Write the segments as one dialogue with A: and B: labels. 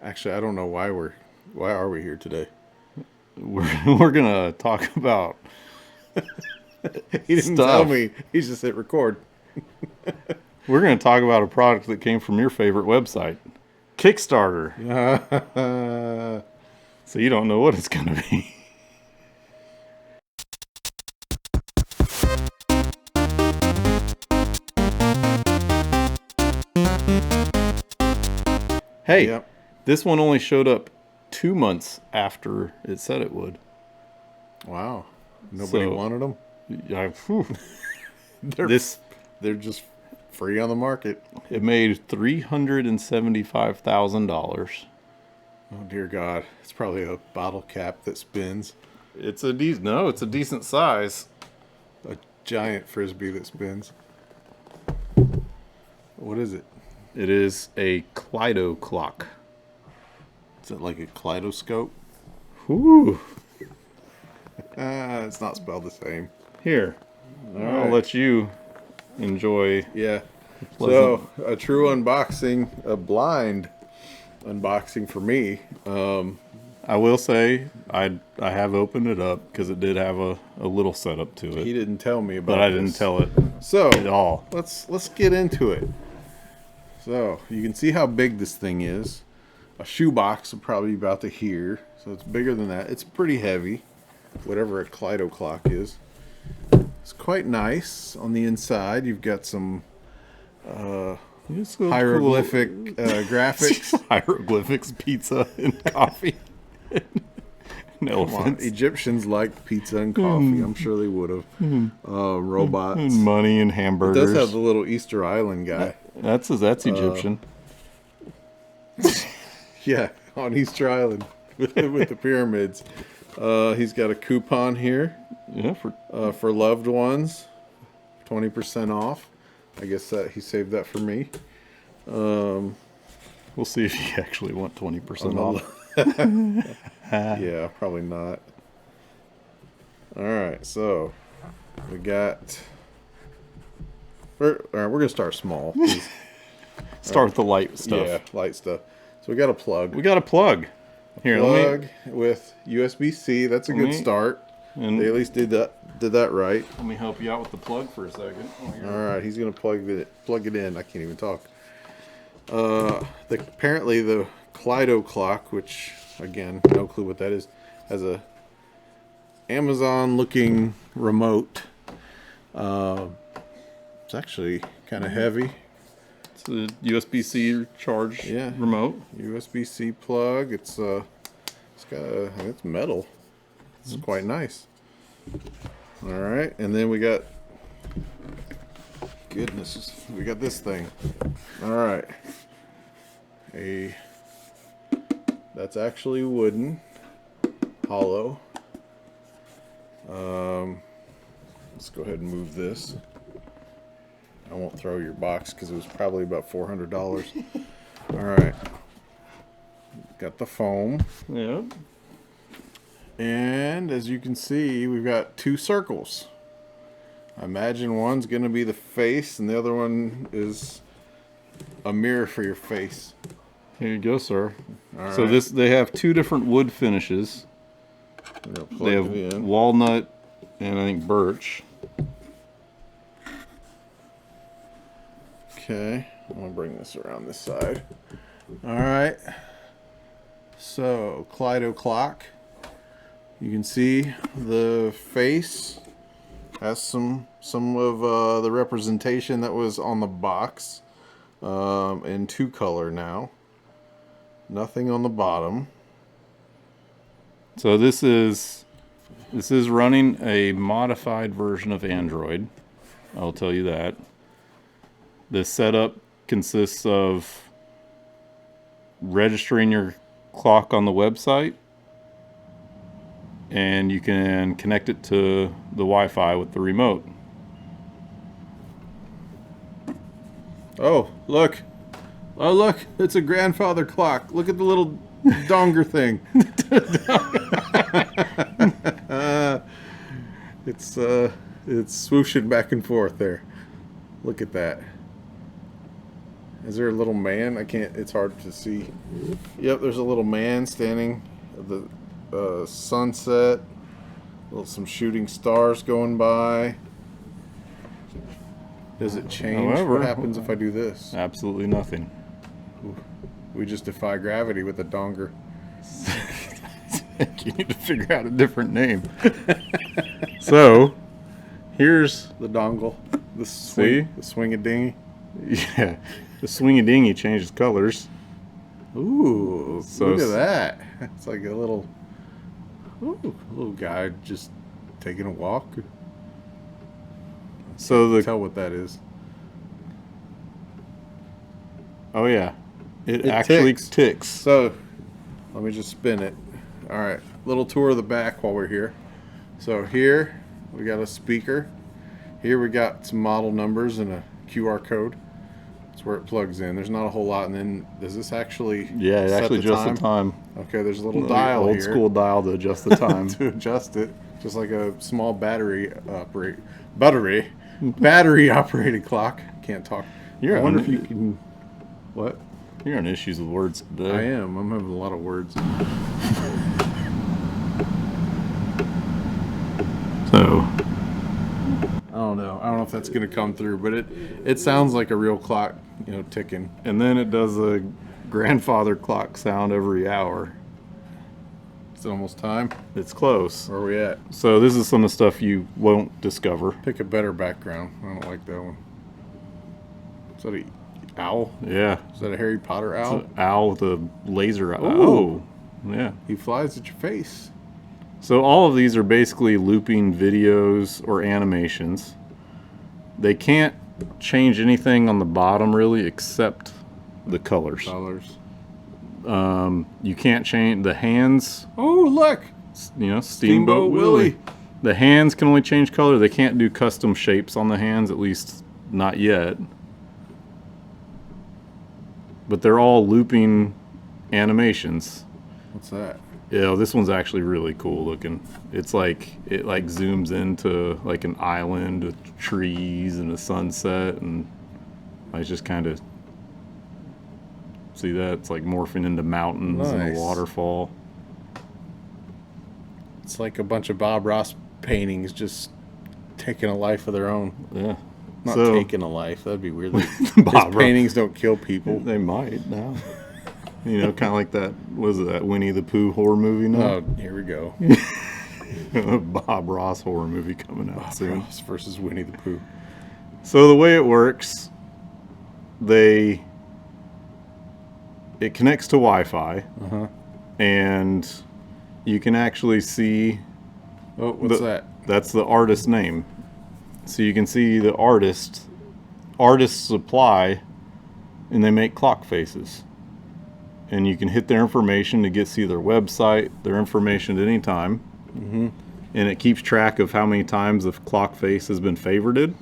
A: Actually, I don't know why are we here today?
B: We're gonna talk about
A: He didn't tell
B: stuff.
A: me. He just hit record.
B: We're gonna talk about a product that came from your favorite website, Kickstarter. So you don't know what it's gonna be. Hey,
A: Yep.
B: this one only showed up 2 months after it said it would.
A: Wow. Nobody
B: So-
A: wanted them. They're
B: This
A: they're just free on the market.
B: it made $375,000.
A: Oh dear God! It's probably a bottle cap that spins.
B: It's a decent size.
A: A giant frisbee that spins. What is it?
B: It is a Klydoclock.
A: Is it like a kaleidoscope?
B: Whew.
A: It's not spelled the same.
B: Here,
A: All
B: I'll
A: right.
B: let you enjoy.
A: Yeah.
B: Pleasant.
A: So a true unboxing, a blind unboxing for me.
B: I will say I have opened it up because it did have a little setup to
A: He
B: it,
A: didn't tell me about.
B: but I didn't
A: this.
B: tell it
A: So
B: at all.
A: let's get into it. So you can see how big this thing is. A shoebox will probably be about to here. So it's bigger than that. It's pretty heavy, whatever a Klydoclock is. It's quite nice on the inside. You've got some
B: It's cool.
A: hieroglyphic graphics.
B: Hieroglyphics, pizza, and coffee. And
A: Come on,
B: elephants.
A: Egyptians liked pizza and coffee. I'm sure they would have. Robots.
B: And money and
A: It
B: hamburgers.
A: does have the little Easter Island guy.
B: That's Egyptian.
A: Yeah, on Easter Island with the pyramids. He's got a coupon here
B: Yeah,
A: for loved ones, 20% off. I guess that he saved that for me.
B: we'll see if you actually want 20% off.
A: Yeah, probably not. All right, so we got. All right, we're gonna start small. 'Cause,
B: Start with the light stuff.
A: yeah, light stuff. So we got a plug.
B: We got a plug. Here, let
A: Plug with USB-C. That's a good
B: me-
A: start.
B: me
A: They at least did that right.
B: let me help you out with the plug for a second.
A: All right, he's gonna plug it in. I can't even talk. Apparently the Klydoclock, which again, no clue what that is, has a Amazon-looking remote. It's actually kind of heavy.
B: It's a USB-C charge
A: Yeah.
B: remote.
A: USB-C plug. It's it's metal. It's quite nice. All right, and then we got. Goodness, we got this thing. All right. That's actually wooden, hollow. Let's go ahead and move this. I won't throw your box because it was probably about $400. All right. Got the foam.
B: Yeah.
A: And as you can see, we've got two circles. I imagine one's going to be the face and the other one is a mirror for your face.
B: Here you go, sir.
A: All
B: So
A: right.
B: they have two different wood finishes.
A: I'm gonna plug
B: They have
A: it in.
B: walnut and I think birch.
A: Okay, I'm going to bring this around this side. All right. So, Klydoclock. You can see the face has some of the representation that was on the box in 2-color now. Nothing on the bottom.
B: So this is running a modified version of Android. I'll tell you that. The setup consists of registering your clock on the website, and you can connect it to the Wi-Fi with the remote.
A: Oh, look. Oh, look. It's a grandfather clock. Look at the little donger thing. It's swooshing back and forth there. Look at that. Is there a little man? I can't. It's hard to see. Yep, there's a little man standing at the sunset. Some shooting stars going by. Does it change?
B: However,
A: What happens if I do this?
B: Absolutely nothing.
A: We just defy gravity with a donger.
B: You need to figure out a different name. So, here's
A: The dongle. The swing. The swing-a-dingy.
B: yeah, the swing-a-dingy changes colors.
A: Ooh,
B: So
A: look at that. It's like a little guy just taking a walk.
B: So
A: Tell what that is.
B: oh yeah, it actually ticks.
A: So, let me just spin it. All right, little tour of the back while we're here. So here we got a speaker. Here we got some model numbers and a QR code. That's where it plugs in. There's not a whole lot. And then does this actually?
B: Yeah, it actually adjusts the time.
A: Okay, there's a little dial
B: old
A: here.
B: school dial to adjust the time.
A: To adjust it, just like a small battery operated clock. Can't talk. I wonder if you can. What?
B: You're on issues with words today.
A: I am. I'm having a lot of words.
B: So
A: I don't know if that's gonna come through, but it sounds like a real clock, ticking.
B: and then it does a grandfather clock sound every hour.
A: It's almost time.
B: It's close.
A: Where are we at?
B: So this is some of the stuff you won't discover.
A: Pick a better background. I don't like that one. Is that a owl?
B: Yeah.
A: Is that a Harry Potter owl?
B: It's an owl with a laser eye.
A: Ooh.
B: Oh, yeah.
A: He flies at your face.
B: So all of these are basically looping videos or animations. They can't change anything on the bottom really except the colors. You can't change the hands.
A: Oh, look!
B: Steamboat Willie. The hands can only change color. They can't do custom shapes on the hands, at least not yet. But they're all looping animations.
A: What's that?
B: Yeah, this one's actually really cool looking. It's like it zooms into like an island with trees and a sunset, and I just kind of see that it's like morphing into mountains and a waterfall.
A: It's like a bunch of Bob Ross paintings just taking a life of their own.
B: Yeah,
A: Not taking a life. That'd be weird.
B: Bob
A: His paintings don't kill people.
B: They might now. Kind of like that. Was it that Winnie the Pooh horror movie now?
A: Oh, here we go.
B: Bob Ross horror movie coming out soon.
A: Ross versus Winnie the Pooh.
B: So the way it works, it connects to Wi-Fi, and you can actually see.
A: Oh, what's that?
B: That's the artist name. So you can see the artists apply, and they make clock faces. And you can hit their information to see their website, their information at any time.
A: Mm-hmm.
B: And it keeps track of how many times the clock face has been favorited.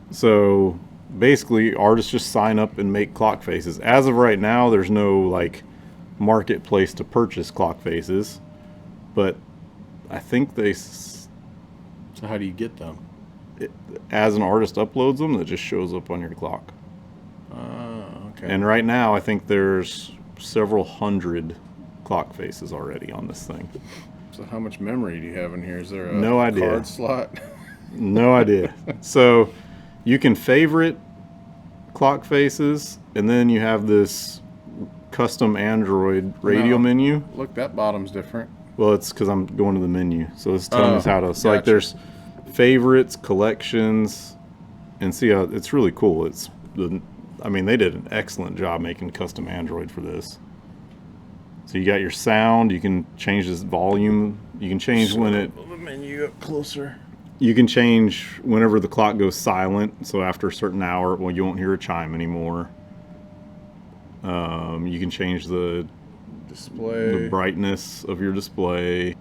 B: So basically, artists just sign up and make clock faces. As of right now, there's no marketplace to purchase clock faces, but I think
A: So how do you get them?
B: as an artist uploads them, it just shows up on your clock.
A: Okay.
B: And right now, I think there's several hundred clock faces already on this thing.
A: So how much memory do you have in here? Is there a
B: No idea.
A: card slot?
B: No idea. So you can favorite clock faces, and then you have this custom Android radio menu.
A: Look, that bottom's different.
B: Well, it's because I'm going to the menu. So it's telling us how to. So
A: gotcha.
B: there's favorites, collections, and see how it's really cool. They did an excellent job making custom Android for this. So you got your sound. You can change this volume. You can change
A: the menu up closer.
B: You can change whenever the clock goes silent. So after a certain hour, you won't hear a chime anymore. You can change the
A: Display.
B: the brightness of your display,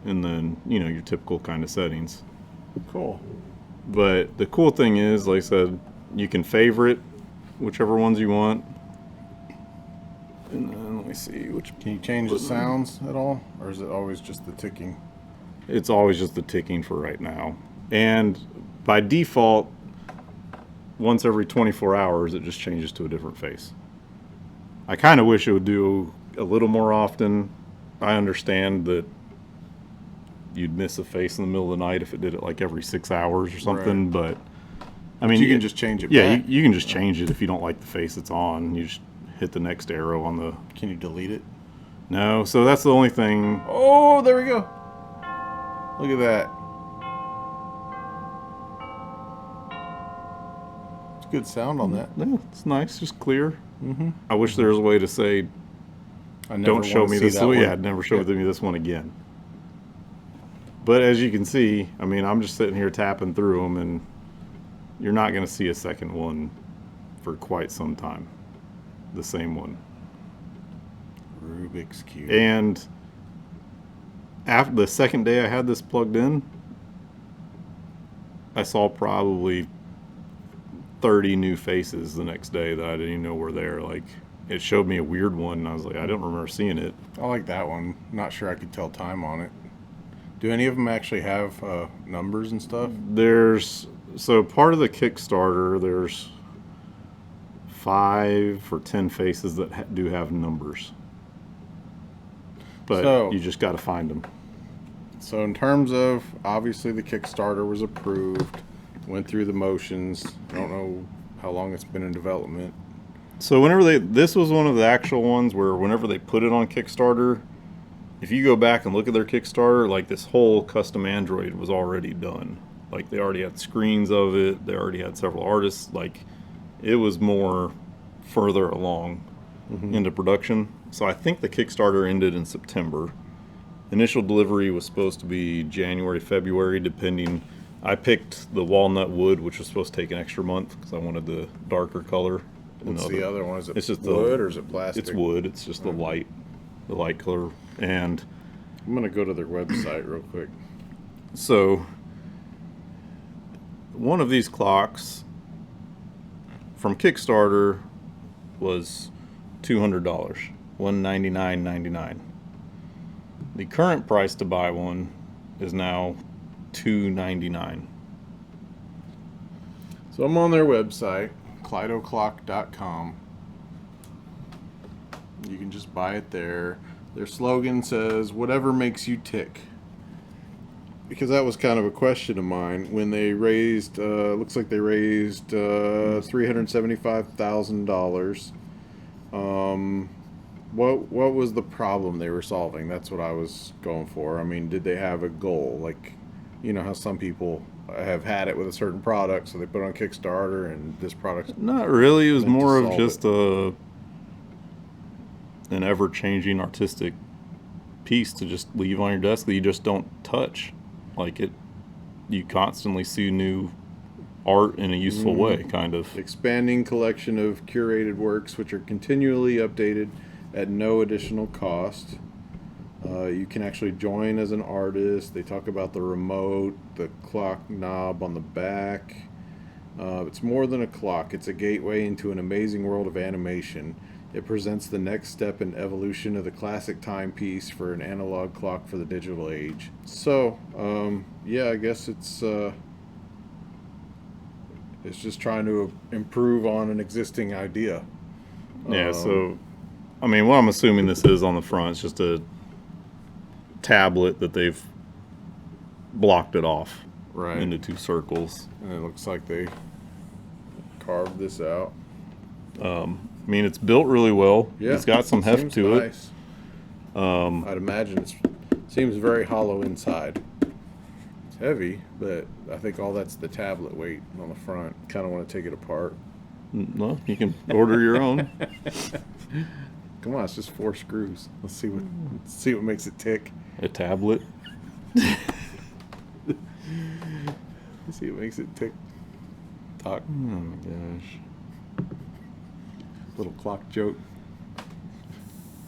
B: and then your typical kind of settings.
A: Cool.
B: But the cool thing is, like I said, you can favorite whichever ones you want. And then let me see
A: Can you change the sounds at all, or is it always just the ticking?
B: It's always just the ticking for right now. And by default, once every 24 hours, it just changes to a different face. I kind of wish it would do a little more often. I understand that you'd miss a face in the middle of the night if it did it like every 6 hours or something, but I mean,
A: you can just change it
B: yeah,
A: back.
B: you can just change it if you don't like the face it's on. You just hit the next arrow on the...
A: Can you delete it?
B: No, so that's the only thing.
A: Oh, there we go. Look at that. It's good sound on that.
B: Yeah, it's nice, just clear. Mm-hmm. I wish there was a way to say,
A: I never
B: don't show
A: wanna
B: me
A: see
B: this
A: that
B: one.
A: one.
B: Yeah, never show me this one again. But as you can see, I mean, I'm just sitting here tapping through them, and you're not going to see a second one for quite some time. The same one.
A: Rubik's Cube.
B: And after the second day I had this plugged in, I saw probably 30 new faces the next day that I didn't even know were there. Like, it showed me a weird one, and I was like, I don't remember seeing it.
A: I like that one. Not sure I could tell time on it. Do any of them actually have numbers and stuff?
B: So part of the Kickstarter, there's 5 or 10 faces that do have numbers. But you just got to find them.
A: So in terms of, obviously the Kickstarter was approved, went through the motions. I don't know how long it's been in development.
B: So this was one of the actual ones where whenever they put it on Kickstarter, if you go back and look at their Kickstarter, like this whole custom Android was already done. Like they already had screens of it. They already had several artists. Like it was more further along into production. So I think the Kickstarter ended in September. Initial delivery was supposed to be January, February, depending. I picked the walnut wood, which was supposed to take an extra month because I wanted the darker color.
A: What's the other one? Is it
B: it's just
A: wood or is it plastic?
B: It's wood. It's just the light color. And
A: I'm gonna go to their website real quick.
B: So one of these clocks from Kickstarter was $200, $199.99. The current price to buy one is now $299.
A: So I'm on their website, Klydoclock.com. You can just buy it there. Their slogan says, "Whatever makes you tick." Because that was kind of a question of mine when they raised. Looks like they raised $375,000. What was the problem they were solving? That's what I was going for. I mean, did they have a goal? Like, you know how some people have had it with a certain product, so they put it on Kickstarter, and this product.
B: Not really. It was more of just
A: it.
B: An ever-changing artistic piece to just leave on your desk that you just don't touch. Like it, you constantly see new art in a useful way, kind of.
A: Expanding collection of curated works which are continually updated at no additional cost. You can actually join as an artist. They talk about the remote, the clock knob on the back. It's more than a clock. It's a gateway into an amazing world of animation. It presents the next step in evolution of the classic timepiece for an analog clock for the digital age. So, yeah, I guess it's just trying to improve on an existing idea.
B: Yeah, so, I mean, what I'm assuming this is on the front is just a tablet that they've blocked it off into 2 circles.
A: And it looks like they carved this out.
B: I mean, it's built really well.
A: Yeah,
B: it's got some heft to
A: nice. I'd imagine it seems very hollow inside. It's heavy, but I think all that's the tablet weight on the front. Kind of want to take it apart.
B: Well, you can order your own.
A: Come on, it's just 4 screws. Let's see what makes it tick.
B: A tablet.
A: Let's see what makes it tick. Talk.
B: Oh my gosh.
A: Little clock joke.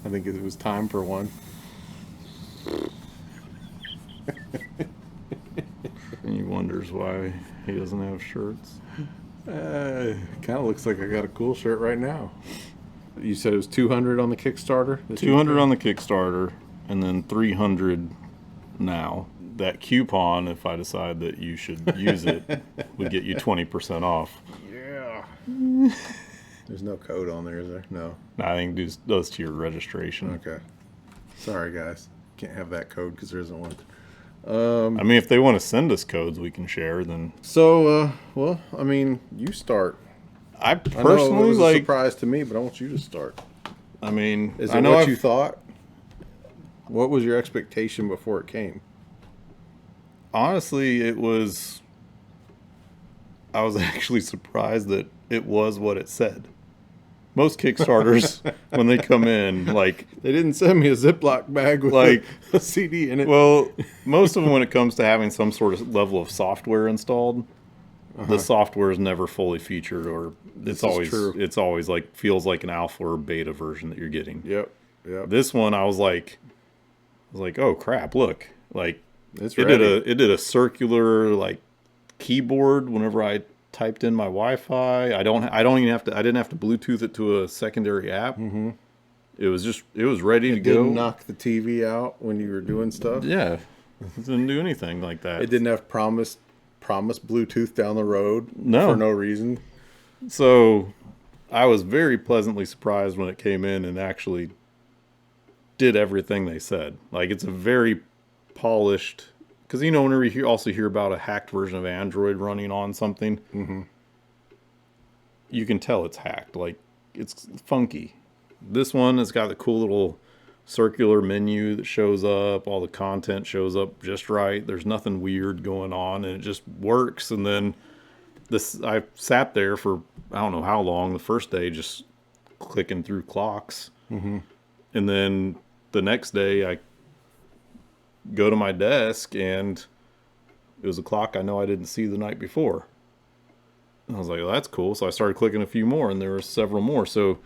A: I think it was time for one.
B: And he wonders why he doesn't have shirts.
A: Kind of looks like I got a cool shirt right now. You said it was 200 on the Kickstarter?
B: 200 on the Kickstarter, and then 300 now. That coupon, if I decide that you should use it, would get you 20% off.
A: Yeah. There's no code on there, is there? No.
B: I think it does to your registration.
A: Okay. Sorry, guys. Can't have that code because there isn't one.
B: I mean, if they want to send us codes we can share, then...
A: So, well, I mean, you start.
B: I
A: I know it
B: personally,
A: was a
B: like...
A: surprise to me, but I want you to start.
B: I mean,
A: Is
B: I
A: it
B: know
A: what
B: I've-
A: you thought? What was your expectation before it came?
B: Honestly, it was... I was actually surprised that it was what it said. Most Kickstarters, when they come in, like...
A: They didn't send me a Ziploc bag with
B: Like-
A: a CD in it.
B: Well, most of them, when it comes to having some sort of level of software installed, the software is never fully featured, or
A: This
B: it's
A: is
B: always
A: true.
B: it's always like feels like an alpha or beta version that you're getting.
A: Yep.
B: This one, I was like, oh crap! Look, like
A: It's
B: it
A: ready.
B: did a circular like keyboard whenever I typed in my Wi-Fi. I don't even have to. I didn't have to Bluetooth it to a secondary app. Mm-hmm. It was ready to go.
A: Didn't knock the TV out when you were doing stuff.
B: Yeah, it didn't do anything like that.
A: It didn't have promise Bluetooth down the road
B: No.
A: for no reason.
B: So I was very pleasantly surprised when it came in and actually did everything they said. Like, it's a very polished, because you know, whenever you also hear about a hacked version of Android running on something, you can tell it's hacked. Like, it's funky. This one has got the cool little circular menu that shows up. All the content shows up just right. There's nothing weird going on, and it just works. And then I sat there for I don't know how long the first day, just clicking through clocks. And then the next day I go to my desk, and it was a clock I know I didn't see the night before. And I was like, well, that's cool. So I started clicking a few more, and there were several more. So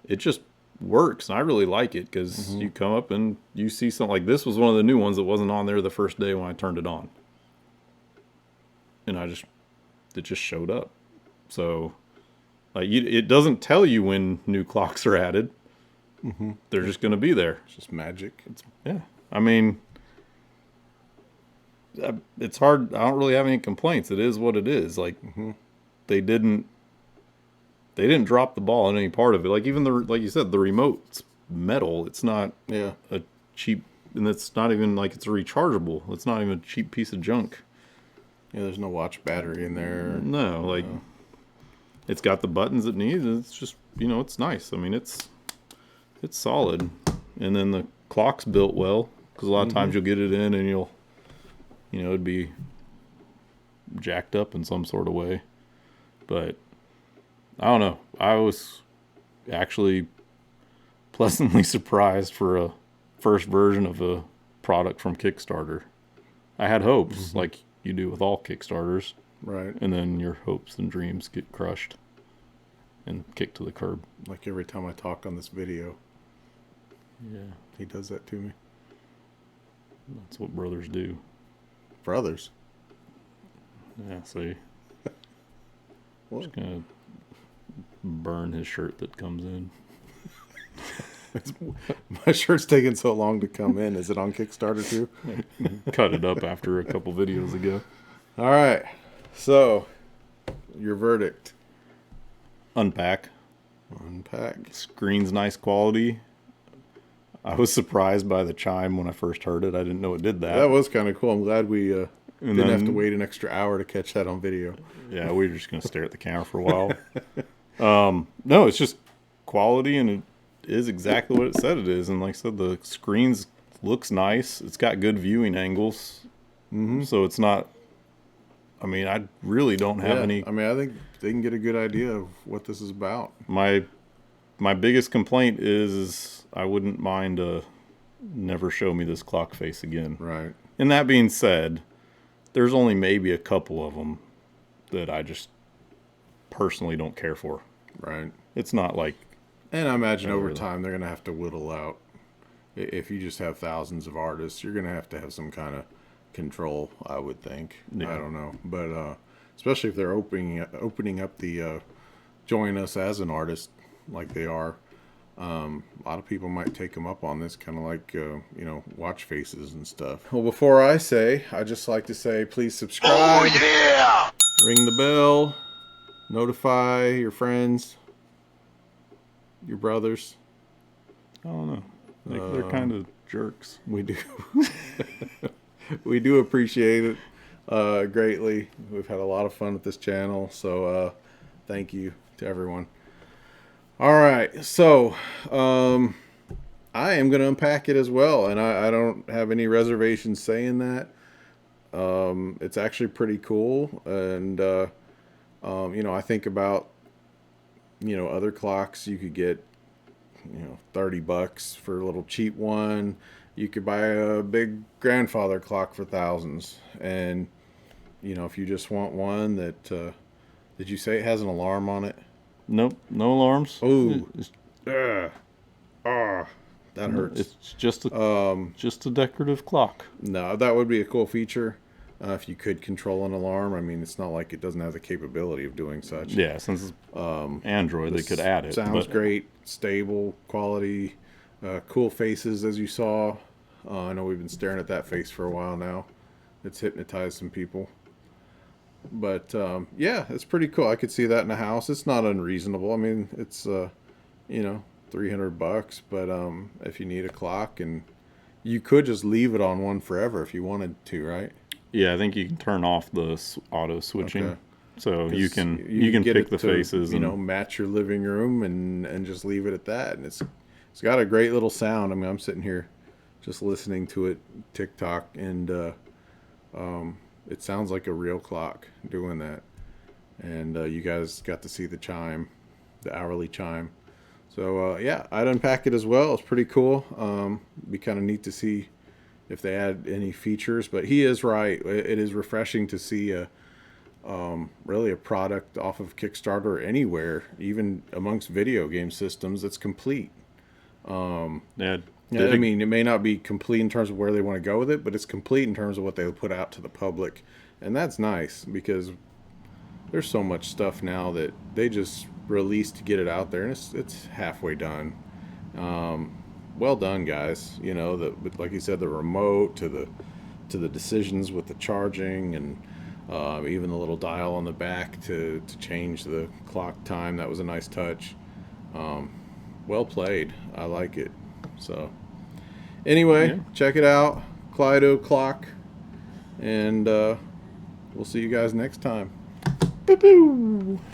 B: it just works, and I really like it, because you come up and you see something like this was one of the new ones that wasn't on there the first day when I turned it on, and it just showed up. So like it doesn't tell you when new clocks are added. They're just going to be there.
A: It's just magic.
B: Yeah, I mean, it's hard. I don't really have any complaints. It is what it is. Like they didn't drop the ball in any part of it. Like, even like you said, the remote's metal. It's not
A: Yeah.
B: a cheap, and it's not even like it's a rechargeable. It's not even a cheap piece of junk.
A: Yeah, there's no watch battery in there.
B: No, like it's got the buttons it needs. And it's just, it's nice. I mean, it's solid. And then the clock's built well, because a lot of times you'll get it in and it'd be jacked up in some sort of way. But I don't know. I was actually pleasantly surprised for a first version of a product from Kickstarter. I had hopes, like you do with all Kickstarters,
A: Right.
B: and then your hopes and dreams get crushed and kicked to the curb.
A: Like every time I talk on this video,
B: Yeah,
A: he does that to me.
B: that's what brothers do.
A: Brothers.
B: Yeah, see,
A: What?
B: just gonna burn his shirt that comes in.
A: My shirt's taking so long to come in. Is it on Kickstarter too?
B: Cut it up after a couple videos ago.
A: All right. So, your verdict.
B: Unpack.
A: Unpack.
B: Screen's nice quality. I was surprised by the chime when I first heard it. I didn't know it did that.
A: That was kind of cool. I'm glad we didn't have to
B: then-
A: wait an extra hour to catch that on video.
B: Yeah, we were just going to stare at the camera for a while. No, it's just quality, and it is exactly what it said it is. And like I said, the screens looks nice. It's got good viewing angles. So it's not, I mean, I really don't have any.
A: I mean, I think they can get a good idea of what this is about.
B: My biggest complaint is I wouldn't mind never show me this clock face again.
A: Right.
B: And that being said, there's only maybe a couple of them that I just personally don't care for.
A: Right.
B: It's not like,
A: And I imagine over
B: really.
A: time they're going to have to whittle out. If you just have thousands of artists, you're going to have some kind of control, I would think.
B: Yeah.
A: I don't know. But especially if they're opening up the join us as an artist like they are. A lot of people might take them up on this, kind of like, watch faces and stuff. Well, before I say, I'd just like to say, please subscribe.
C: Oh, yeah!
A: Ring the bell. Notify your friends, your brothers.
B: I don't know. They're kind of jerks.
A: We do. We do appreciate it greatly. We've had a lot of fun with this channel, so thank you to everyone. All right, so I am going to unpack it as well, and I don't have any reservations saying that. It's actually pretty cool, and you know, I think about, you know, other clocks you could get, you know, $30 for a little cheap one. You could buy a big grandfather clock for thousands, and you know, if you just want one that did you say it has an alarm on it?
B: Nope, no alarms.
A: Oh,
B: It's,
A: that hurts.
B: it's just a decorative clock.
A: No, that would be a cool feature if you could control an alarm. I mean, it's not like it doesn't have the capability of doing such.
B: Yeah, since it's Android, they could add it.
A: Sounds
B: but
A: great, stable, quality, cool faces as you saw. I know we've been staring at that face for a while now. It's hypnotized some people. But yeah, it's pretty cool. I could see that in a house. It's not unreasonable. I mean, it's you know, $300. But if you need a clock, and you could just leave it on one forever if you wanted to, right?
B: Yeah, I think you can turn off the auto switching,
A: Okay.
B: so you can
A: get
B: pick
A: it
B: the
A: to,
B: faces.
A: you
B: And
A: know, match your living room and just leave it at that. And it's got a great little sound. I mean, I'm sitting here just listening to it TikTok, and it sounds like a real clock doing that. And you guys got to see the chime, the hourly chime. So yeah, I'd unpack it as well. It's pretty cool. Be kind of neat to see if they add any features. But he is right. It is refreshing to see really a product off of Kickstarter or anywhere, even amongst video game systems, that's complete.
B: yeah,
A: Yeah, I mean, it may not be complete in terms of where they want to go with it, but it's complete in terms of what they put out to the public. And that's nice, because there's so much stuff now that they just release to get it out there, and it's halfway done. Well done, guys. You know, like you said, the remote to the decisions with the charging, and even the little dial on the back to change the clock time. That was a nice touch. Well played. I like it. So anyway,
B: Yeah.
A: check it out, Klydoclock, and we'll see you guys next time. Boo-boo.